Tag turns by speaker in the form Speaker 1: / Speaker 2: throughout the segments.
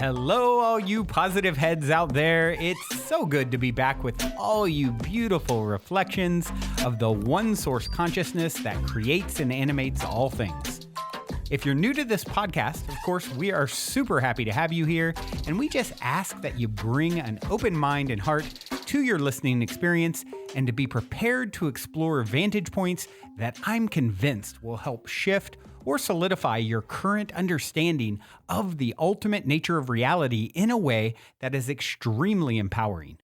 Speaker 1: Hello, all you positive heads out there. It's so good to be back with all you beautiful reflections of the one source consciousness that creates and animates all things. If you're new to this podcast, of course, we are super happy to have you here, and we just ask that you bring an open mind and heart to your listening experience and to be prepared to explore vantage points that I'm convinced will help shift or solidify your current understanding of the ultimate nature of reality in a way that is extremely empowering.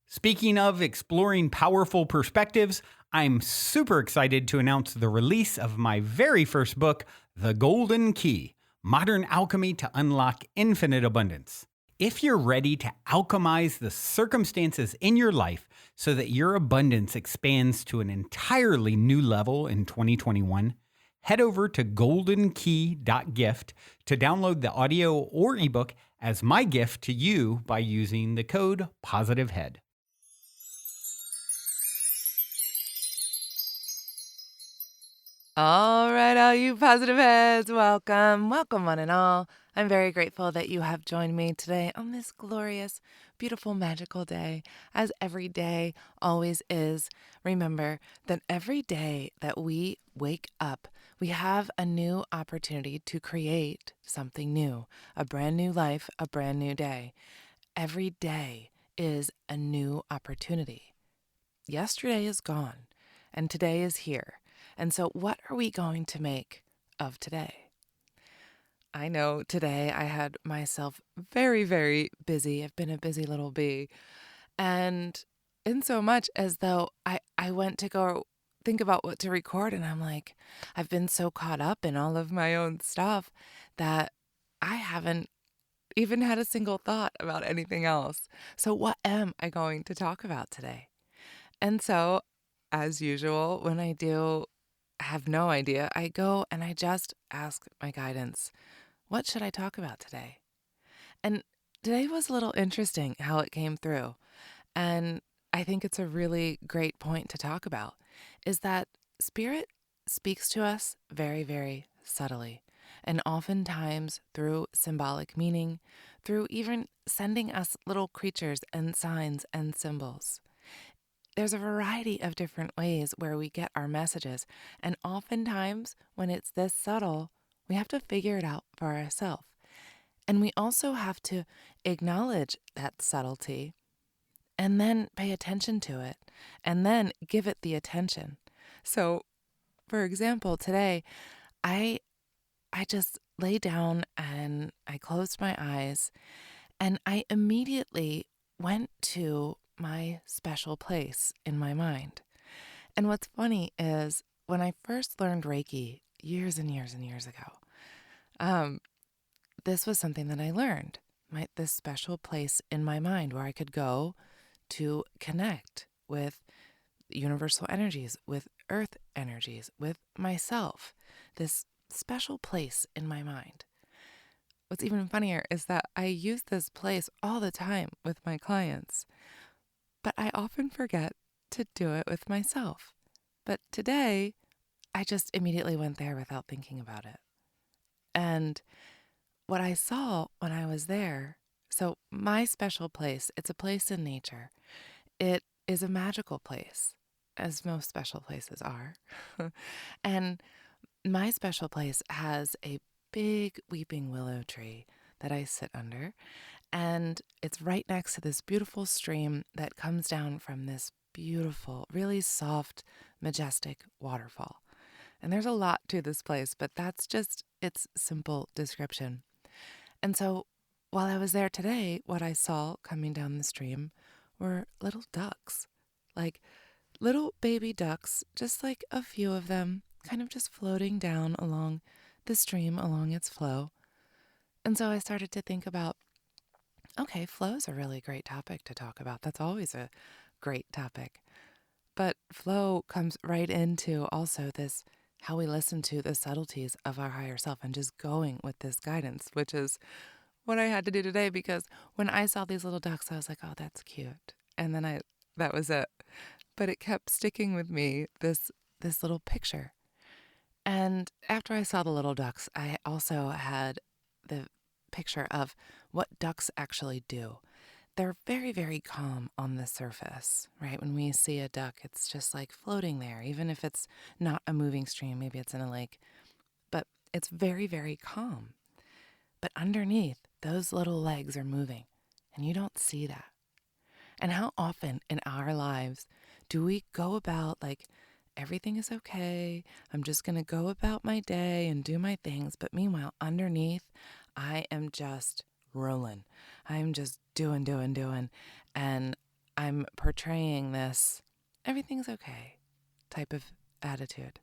Speaker 1: Speaking of exploring powerful perspectives, I'm super excited to announce the release of my very first book, The Golden Key: Modern Alchemy to Unlock Infinite Abundance. If you're ready to alchemize the circumstances in your life so that your abundance expands to an entirely new level in 2021, head over to goldenkey.gift to download the audio or ebook as my gift to you by using the code POSITIVEHEAD.
Speaker 2: All right, all you positive heads, welcome one and all. I'm very grateful that you have joined me today on this glorious, beautiful, magical day, as every day always is. Remember that every day that we wake up, we have a new opportunity to create something new, a brand new life, a brand new day. Every day is a new opportunity. Yesterday is gone, and today is here. And so what are we going to make of today? I know today I had myself very, very busy. I've been a busy little bee. And in so much as though I went to go think about what to record, and I'm like, I've been so caught up in all of my own stuff that I haven't even had a single thought about anything else. So what am I going to talk about today? And so, as usual, when I do have no idea, I go and I just ask my guidance, what should I talk about today? And today was a little interesting how it came through. And I think it's a really great point to talk about, is that spirit speaks to us very, very subtly, and oftentimes through symbolic meaning, through even sending us little creatures and signs and symbols. There's a variety of different ways where we get our messages, and oftentimes when it's this subtle, we have to figure it out for ourselves. And we also have to acknowledge that subtlety and then pay attention to it and then give it the attention. So, for example, today I just lay down and I closed my eyes and I immediately went to my special place in my mind. And what's funny is when I first learned Reiki years and years and years ago, this was something that I learned, this special place in my mind where I could go to connect with universal energies, with earth energies, with myself, this special place in my mind. What's even funnier is that I use this place all the time with my clients, but I often forget to do it with myself. But today, I just immediately went there without thinking about it. And what I saw when I was there, so my special place, it's a place in nature. It is a magical place, as most special places are. And my special place has a big weeping willow tree that I sit under. And it's right next to this beautiful stream that comes down from this beautiful, really soft, majestic waterfall. And there's a lot to this place, but that's just its simple description. And so while I was there today, what I saw coming down the stream were little ducks, like little baby ducks, just like a few of them, kind of just floating down along the stream, along its flow. And so I started to think about, okay, flow is a really great topic to talk about. That's always a great topic. But flow comes right into also this, how we listen to the subtleties of our higher self and just going with this guidance, which is what I had to do today, because when I saw these little ducks, I was like, oh, that's cute. And then that was it. But it kept sticking with me, this little picture. And after I saw the little ducks, I also had the picture of what ducks actually do. They're very, very calm on the surface, right? When we see a duck, it's just like floating there, even if it's not a moving stream, maybe it's in a lake, but it's very, very calm. But underneath, those little legs are moving, and you don't see that. And how often in our lives do we go about like, everything is okay, I'm just going to go about my day and do my things, but meanwhile, underneath, I am just rolling. I'm just doing, and I'm portraying this everything's okay type of attitude.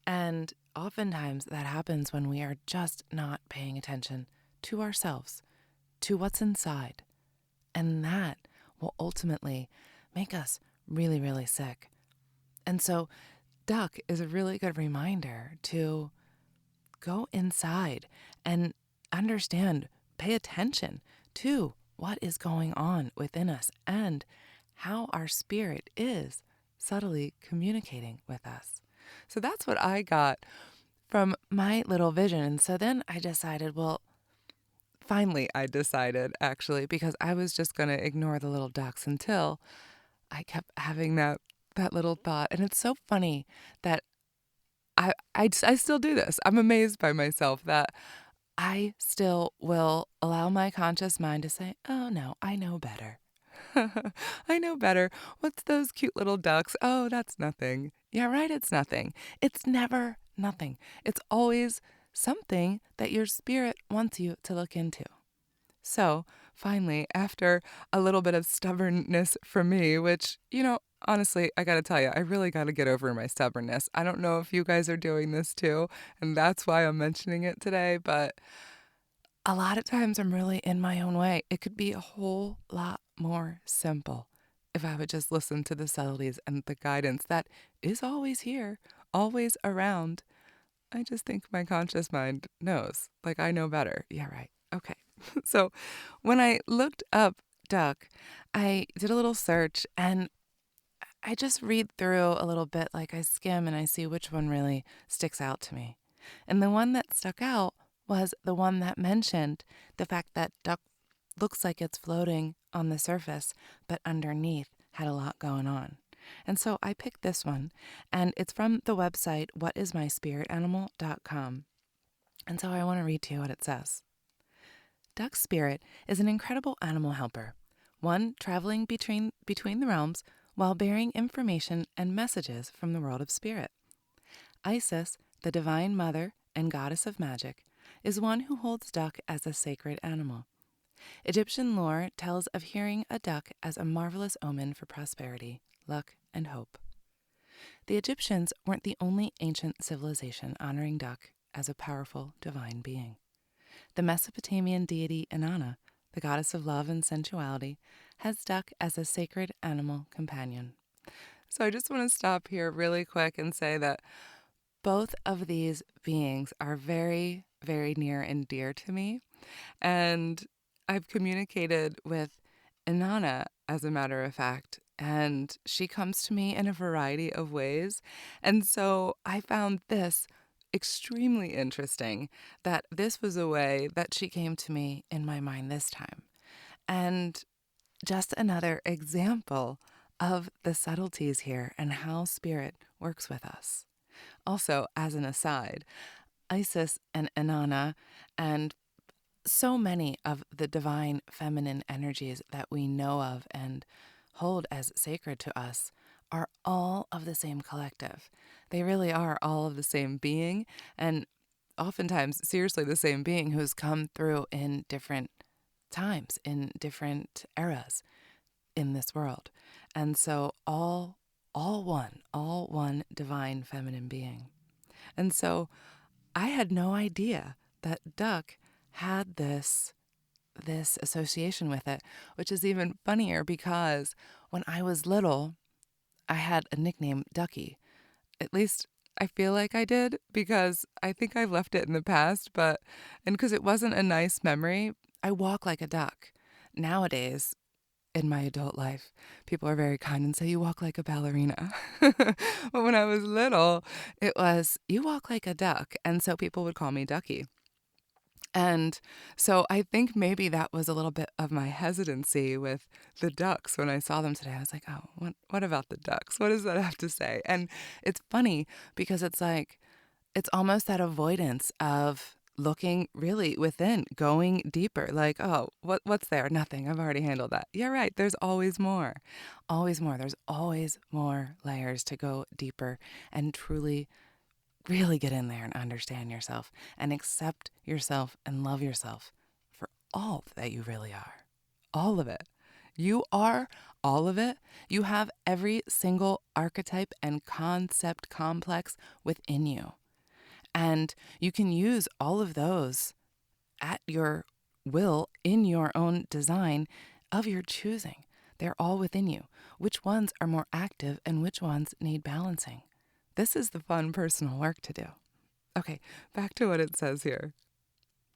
Speaker 2: And oftentimes that happens when we are just not paying attention to ourselves, to what's inside. And that will ultimately make us really, really sick. And so duck is a really good reminder to go inside and understand, pay attention to what is going on within us and how our spirit is subtly communicating with us. So that's what I got from my little vision. And so then I decided, well, finally I decided actually, because I was just going to ignore the little ducks until I kept having that little thought. And it's so funny that I still do this. I'm amazed by myself that I still will allow my conscious mind to say, oh no, I know better. I know better. What's those cute little ducks? Oh, that's nothing. Yeah, right, it's nothing. It's never nothing. It's always something that your spirit wants you to look into. So finally, after a little bit of stubbornness from me, which, honestly, I got to tell you, I really got to get over my stubbornness. I don't know if you guys are doing this too, and that's why I'm mentioning it today, but a lot of times I'm really in my own way. It could be a whole lot more simple if I would just listen to the subtleties and the guidance that is always here, always around. I just think my conscious mind knows. Like, I know better. Yeah, right. Okay. So when I looked up duck, I did a little search and I just read through a little bit, like I skim and I see which one really sticks out to me. And the one that stuck out was the one that mentioned the fact that duck looks like it's floating on the surface, but underneath had a lot going on. And so I picked this one, and it's from the website whatismyspiritanimal.com. And so I want to read to you what it says. Duck's spirit is an incredible animal helper, one traveling between the realms while bearing information and messages from the world of spirit. Isis, the divine mother and goddess of magic, is one who holds duck as a sacred animal. Egyptian lore tells of hearing a duck as a marvelous omen for prosperity, luck, and hope. The Egyptians weren't the only ancient civilization honoring duck as a powerful divine being. The Mesopotamian deity Inanna, the goddess of love and sensuality, has duck as a sacred animal companion. So I just want to stop here really quick and say that both of these beings are very, very near and dear to me. And I've communicated with Inanna, as a matter of fact, and she comes to me in a variety of ways. And so I found this extremely interesting, that this was a way that she came to me in my mind this time. And just another example of the subtleties here and how spirit works with us. Also, as an aside, Isis and Inanna and so many of the divine feminine energies that we know of and hold as sacred to us are all of the same collective. They really are all of the same being, and oftentimes, seriously, the same being who's come through in different times, in different eras in this world. And so all one divine feminine being. And so I had no idea that duck had this association with it, which is even funnier because when I was little, I had a nickname, Ducky. At least I feel like I did, because I think I've left it in the past, and because it wasn't a nice memory, I walk like a duck. Nowadays, in my adult life, people are very kind and say, you walk like a ballerina. But when I was little, it was, you walk like a duck. And so people would call me Ducky. And so I think maybe that was a little bit of my hesitancy with the ducks when I saw them today. I was like, oh, what about the ducks? What does that have to say? And it's funny because it's like, it's almost that avoidance of looking really within, going deeper. Like, oh, what's there? Nothing. I've already handled that. Yeah, right. There's always more. Always more. There's always more layers to go deeper and truly really get in there and understand yourself and accept yourself and love yourself for all that you really are. All of it. You are all of it. You have every single archetype and concept complex within you. And you can use all of those at your will in your own design of your choosing. They're all within you. Which ones are more active and which ones need balancing? This is the fun personal work to do. Okay, back to what it says here.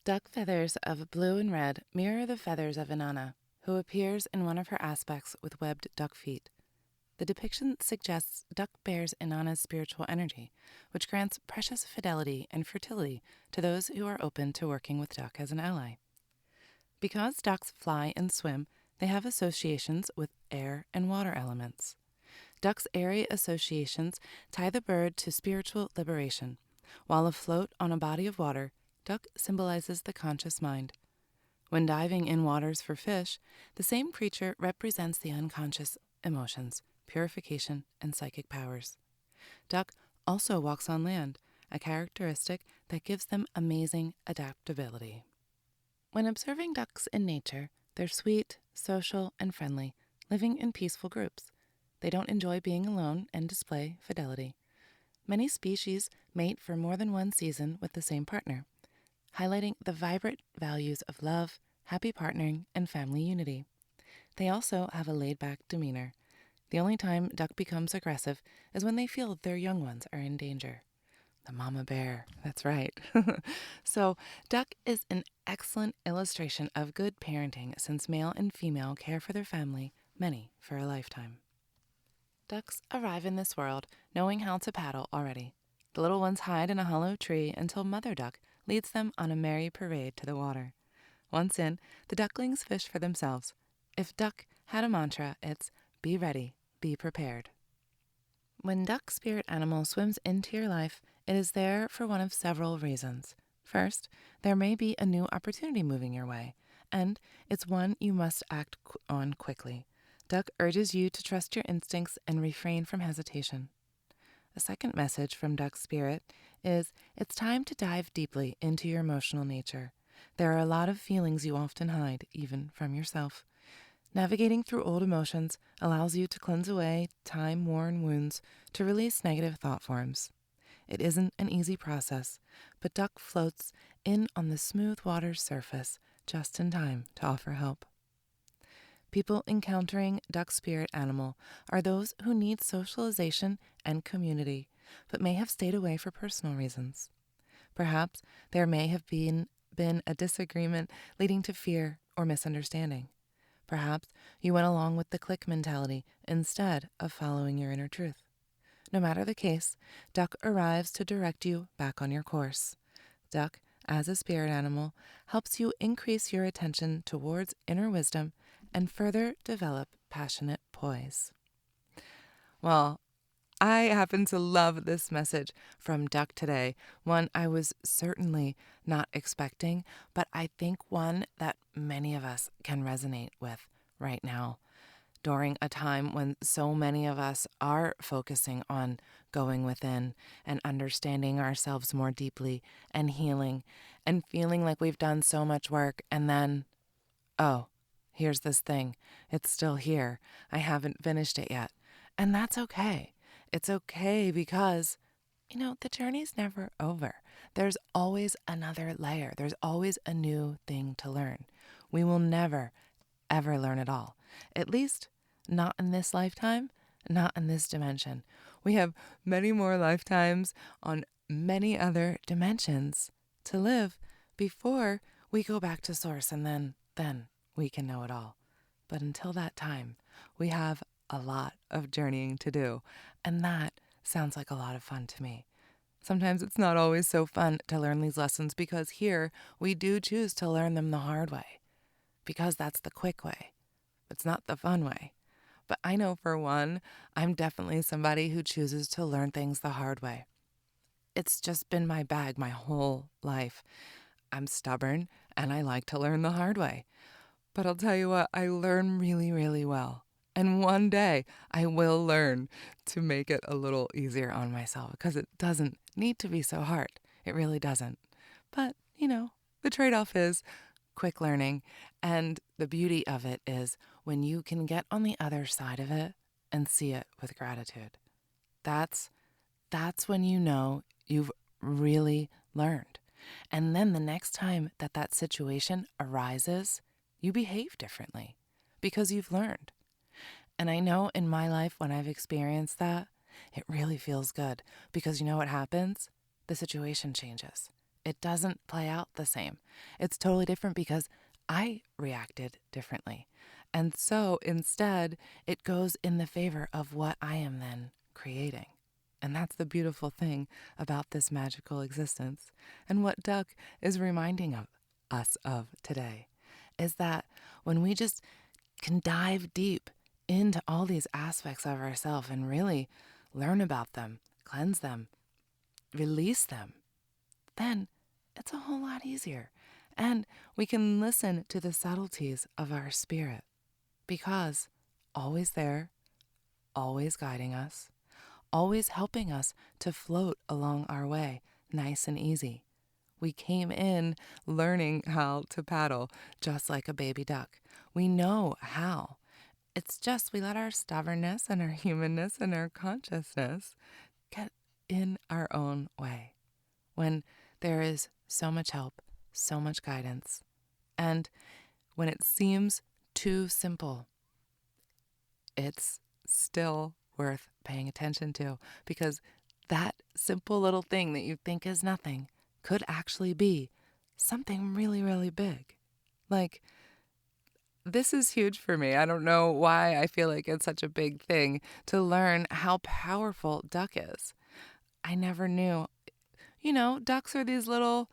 Speaker 2: Duck feathers of blue and red mirror the feathers of Inanna, who appears in one of her aspects with webbed duck feet. The depiction suggests duck bears Inanna's spiritual energy, which grants precious fidelity and fertility to those who are open to working with duck as an ally. Because ducks fly and swim, they have associations with air and water elements. Duck's airy associations tie the bird to spiritual liberation. While afloat on a body of water, duck symbolizes the conscious mind. When diving in waters for fish, the same creature represents the unconscious emotions, purification, and psychic powers. Duck also walks on land, a characteristic that gives them amazing adaptability. When observing ducks in nature, they're sweet, social, and friendly, living in peaceful groups. They don't enjoy being alone and display fidelity. Many species mate for more than one season with the same partner, highlighting the vibrant values of love, happy partnering, and family unity. They also have a laid-back demeanor. The only time duck becomes aggressive is when they feel their young ones are in danger. The mama bear, that's right. So, duck is an excellent illustration of good parenting since male and female care for their family, many for a lifetime. Ducks arrive in this world knowing how to paddle already. The little ones hide in a hollow tree until Mother Duck leads them on a merry parade to the water. Once in, the ducklings fish for themselves. If duck had a mantra, it's be ready, be prepared. When duck spirit animal swims into your life, it is there for one of several reasons. First, there may be a new opportunity moving your way, and it's one you must act on quickly. Duck urges you to trust your instincts and refrain from hesitation. A second message from Duck Spirit is it's time to dive deeply into your emotional nature. There are a lot of feelings you often hide, even from yourself. Navigating through old emotions allows you to cleanse away time-worn wounds to release negative thought forms. It isn't an easy process, but Duck floats in on the smooth water's surface just in time to offer help. People encountering duck spirit animal are those who need socialization and community, but may have stayed away for personal reasons. Perhaps there may have been a disagreement leading to fear or misunderstanding. Perhaps you went along with the clique mentality instead of following your inner truth. No matter the case, Duck arrives to direct you back on your course. Duck, as a spirit animal, helps you increase your attention towards inner wisdom and further develop passionate poise. Well, I happen to love this message from Duck today, one I was certainly not expecting, but I think one that many of us can resonate with right now during a time when so many of us are focusing on going within and understanding ourselves more deeply and healing and feeling like we've done so much work and then, oh, here's this thing. It's still here. I haven't finished it yet. And that's okay. It's okay because, the journey's never over. There's always another layer. There's always a new thing to learn. We will never, ever learn it all. At least not in this lifetime, not in this dimension. We have many more lifetimes on many other dimensions to live before we go back to source, and then we can know it all. But until that time, we have a lot of journeying to do, and that sounds like a lot of fun to me. Sometimes it's not always so fun to learn these lessons because here we do choose to learn them the hard way because that's the quick way. It's not the fun way. But I know for one, I'm definitely somebody who chooses to learn things the hard way. It's just been my bag my whole life. I'm stubborn and I like to learn the hard way. But I'll tell you what, I learn really, really well. And one day I will learn to make it a little easier on myself because it doesn't need to be so hard. It really doesn't. But, the trade-off is quick learning. And the beauty of it is when you can get on the other side of it and see it with gratitude. That's when you know you've really learned. And then the next time that situation arises, you behave differently because you've learned. And I know in my life when I've experienced that, it really feels good because you know what happens? The situation changes. It doesn't play out the same. It's totally different because I reacted differently. And so instead, it goes in the favor of what I am then creating. And that's the beautiful thing about this magical existence. And what Duck is reminding us of today is that when we just can dive deep into all these aspects of ourselves and really learn about them, cleanse them, release them, then it's a whole lot easier. And we can listen to the subtleties of our spirit because always there, always guiding us, always helping us to float along our way, nice and easy. We came in learning how to paddle just like a baby duck. We know how. It's just we let our stubbornness and our humanness and our consciousness get in our own way when there is so much help, so much guidance. And when it seems too simple, it's still worth paying attention to because that simple little thing that you think is nothing could actually be something really, really big. Like, this is huge for me. I don't know why I feel like it's such a big thing to learn how powerful duck is. I never knew. Ducks are these little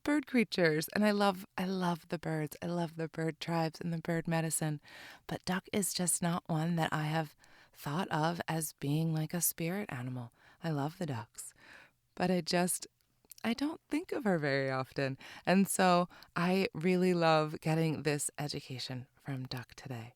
Speaker 2: bird creatures, and I love the birds. I love the bird tribes and the bird medicine. But duck is just not one that I have thought of as being like a spirit animal. I love the ducks, but I don't think of her very often. And so I really love getting this education from Duck today.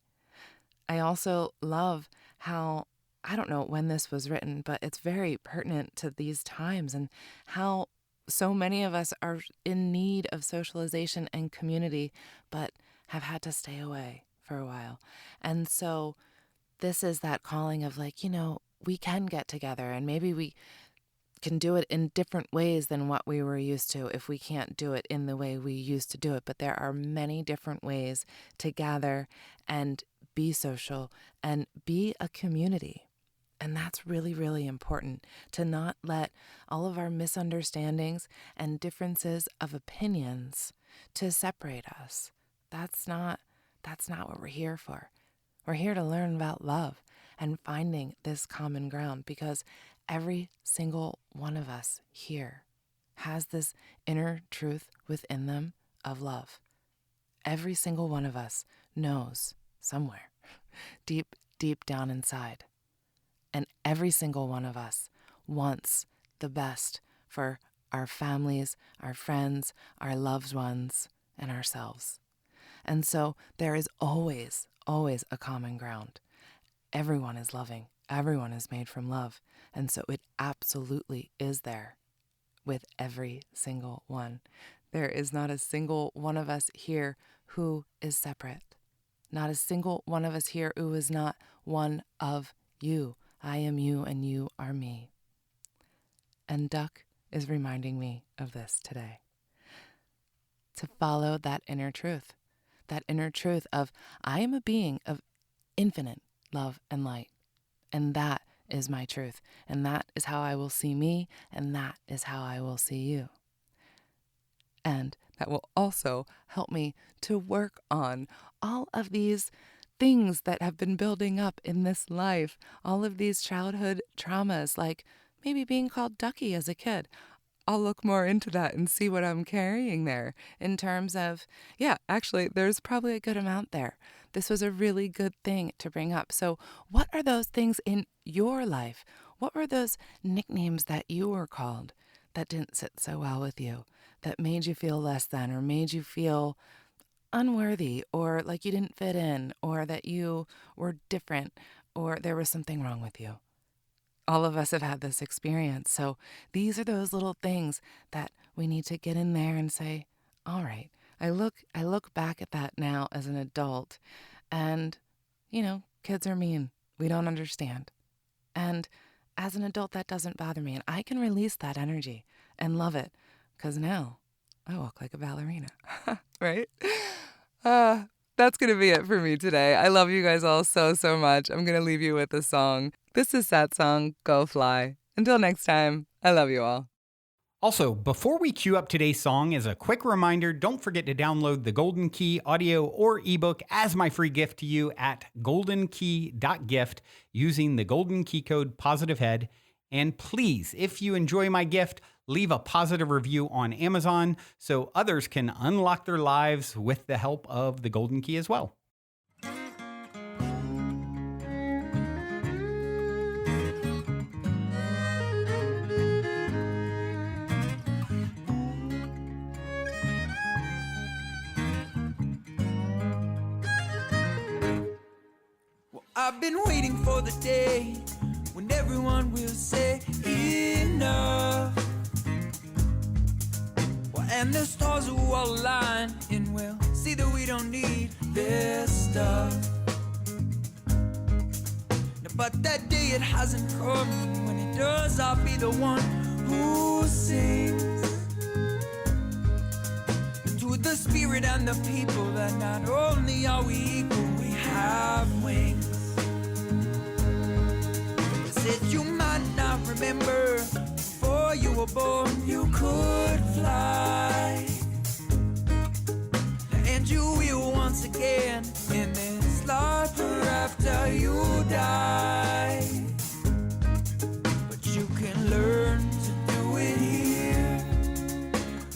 Speaker 2: I also love how, I don't know when this was written, but it's very pertinent to these times and how so many of us are in need of socialization and community, but have had to stay away for a while. And so this is that calling of we can get together and maybe we can do it in different ways than what we were used to if we can't do it in the way we used to do it. But there are many different ways to gather and be social and be a community. And that's really, really important to not let all of our misunderstandings and differences of opinions to separate us. That's not what we're here for. We're here to learn about love and finding this common ground because every single one of us here has this inner truth within them of love. Every single one of us knows somewhere, deep, deep down inside. And every single one of us wants the best for our families, our friends, our loved ones, and ourselves. And so there is always, always a common ground. Everyone is loving. Everyone is made from love. And so it absolutely is there with every single one. There is not a single one of us here who is separate. Not a single one of us here who is not one of you. I am you and you are me. And Duck is reminding me of this today. To follow that inner truth of I am a being of infinite love and light. And that is my truth. And that is how I will see me. And that is how I will see you. And that will also help me to work on all of these things that have been building up in this life, all of these childhood traumas like maybe being called Ducky as a kid. I'll look more into that and see what I'm carrying there in terms of, yeah, actually, there's probably a good amount there. This was a really good thing to bring up. So, what are those things in your life? What were those nicknames that you were called that didn't sit so well with you, that made you feel less than, or made you feel unworthy, or like you didn't fit in, or that you were different, or there was something wrong with you? All of us have had this experience. So these are those little things that we need to get in there and say, all right, I look back at that now as an adult, and, kids are mean. We don't understand. And as an adult, that doesn't bother me. And I can release that energy and love it, because now I walk like a ballerina, right? That's going to be it for me today. I love you guys all so, so much. I'm going to leave you with a song. This is that song, Go Fly. Until next time, I love you all.
Speaker 1: Also, before we cue up today's song, as a quick reminder, don't forget to download the Golden Key audio or ebook as my free gift to you at goldenkey.gift using the Golden Key code POSITIVEHEAD. And please, if you enjoy my gift, leave a positive review on Amazon so others can unlock their lives with the help of the Golden Key as well.
Speaker 3: I've been waiting for the day when everyone will say enough. Well, and the stars will all align and we'll see that we don't need their stuff. No, but that day it hasn't come. When it does, I'll be the one who sings to the spirit and the people that not only are we equal, we have wings. Said you might not remember, before you were born you could fly, and you will once again in this life or after you die. But you can learn to do it here,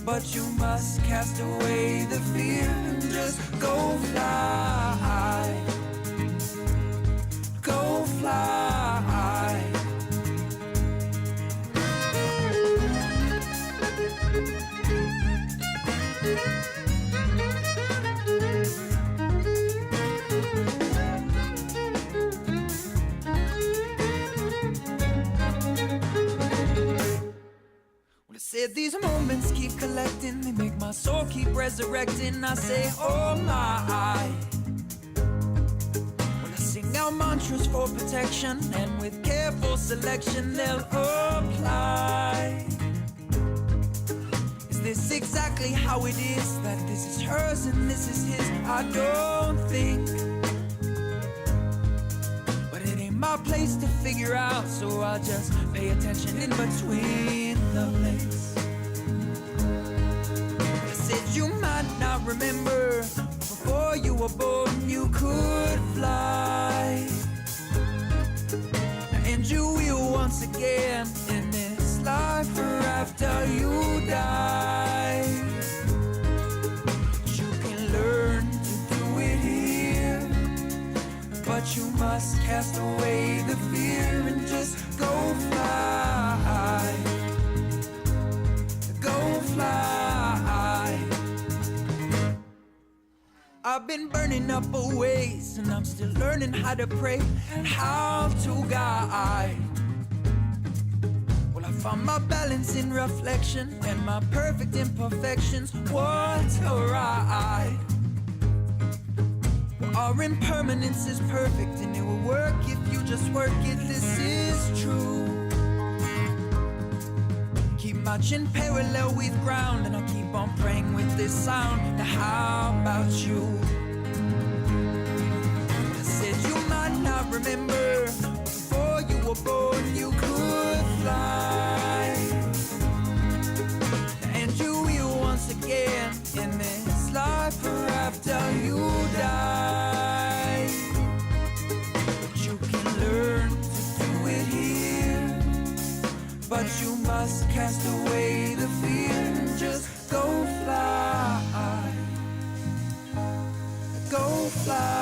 Speaker 3: but you must cast away the fear and just go fly. Go fly. Said these moments keep collecting, they make my soul keep resurrecting. I say, oh my. When I sing out mantras for protection, and with careful selection they'll apply. Is this exactly how it is? That this is hers and this is his? I don't think. But it ain't my place to figure out, so I'll just pay attention in between the links. I said you might not remember, before you were born you could fly, and you will once again in this life or after you die. But you can learn to do it here, but you must cast away the fear and just go fly. Go fly. I've been burning up a ways, and I'm still learning how to pray and how to guide. Well, I found my balance in reflection and my perfect imperfections. What a ride. Well, our impermanence is perfect, and it will work if you just work it. This is true. Keep marching parallel with ground, and I keep on praying with this sound. Now how about you? I said you might not remember, before you were born you could fly, and you will once again in this life or after you die. But you can learn to do it here, lost, cast away the fear, just go fly. Go fly.